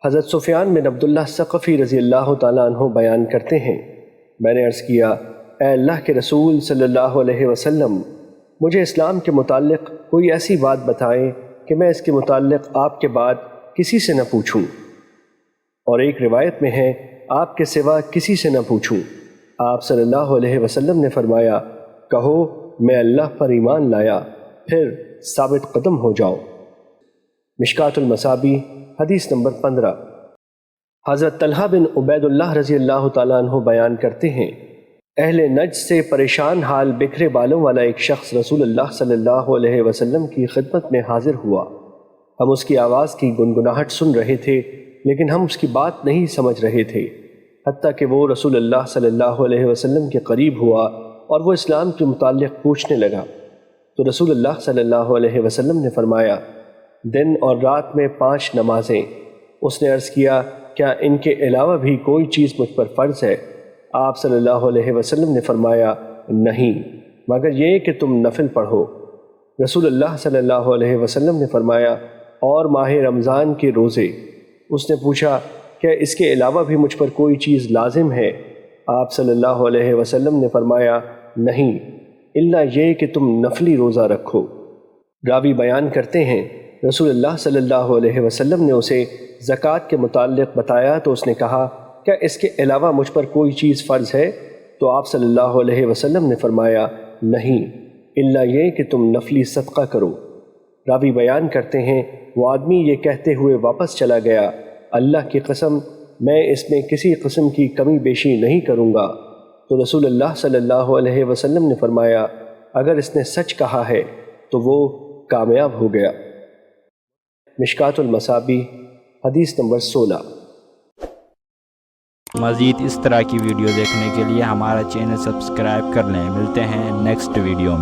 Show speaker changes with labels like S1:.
S1: حضرت سفیان بن عبداللہ ثقفی رضی اللہ تعالیٰ عنہ بیان کرتے ہیں، میں نے عرض کیا، اے اللہ کے رسول صلی اللہ علیہ وسلم، مجھے اسلام کے متعلق کوئی ایسی بات بتائیں کہ میں اس کے متعلق آپ کے بعد کسی سے نہ پوچھوں، اور ایک روایت میں ہے آپ کے سوا کسی سے نہ پوچھوں۔ آپ صلی اللہ علیہ وسلم نے فرمایا، کہو میں اللہ پر ایمان لایا، پھر ثابت قدم ہو جاؤ۔ مشکوٰۃ المصابیح حدیث نمبر 15۔ حضرت طلحہ بن عبید اللہ رضی اللہ تعالیٰ عنہ بیان کرتے ہیں، اہل نجد سے پریشان حال بکھرے بالوں والا ایک شخص رسول اللہ صلی اللہ علیہ وسلم کی خدمت میں حاضر ہوا۔ ہم اس کی آواز کی گنگناہٹ سن رہے تھے، لیکن ہم اس کی بات نہیں سمجھ رہے تھے، حتیٰ کہ وہ رسول اللہ صلی اللہ علیہ وسلم کے قریب ہوا اور وہ اسلام کے متعلق پوچھنے لگا، تو رسول اللہ صلی اللہ علیہ وسلم نے فرمایا، دن اور رات میں 5 نمازیں۔ اس نے عرض کیا، کیا ان کے علاوہ بھی کوئی چیز مجھ پر فرض ہے؟ آپ صلی اللہ علیہ وسلم نے فرمایا، نہیں، مگر یہ کہ تم نفل پڑھو۔ رسول اللہ صلی اللہ علیہ وسلم نے فرمایا، اور ماہ رمضان کے روزے۔ اس نے پوچھا، کیا اس کے علاوہ بھی مجھ پر کوئی چیز لازم ہے؟ آپ صلی اللہ علیہ وسلم نے فرمایا، نہیں، الا یہ کہ تم نفلی روزہ رکھو۔ راوی بیان کرتے ہیں، رسول اللہ صلی اللہ علیہ وسلم نے اسے زکوٰۃ کے متعلق بتایا تو اس نے کہا، کیا اس کے علاوہ مجھ پر کوئی چیز فرض ہے؟ تو آپ صلی اللہ علیہ وسلم نے فرمایا، نہیں، الا یہ کہ تم نفلی صدقہ کرو۔ راوی بیان کرتے ہیں، وہ آدمی یہ کہتے ہوئے واپس چلا گیا، اللہ کی قسم میں اس میں کسی قسم کی کمی بیشی نہیں کروں گا۔ تو رسول اللہ صلی اللہ علیہ وسلم نے فرمایا، اگر اس نے سچ کہا ہے تو وہ کامیاب ہو گیا۔ مشکوٰۃ المصابیح حدیث نمبر 16۔
S2: مزید اس طرح کی ویڈیو دیکھنے کے لیے ہمارا چینل سبسکرائب کر لیں۔ ملتے ہیں نیکسٹ ویڈیو میں۔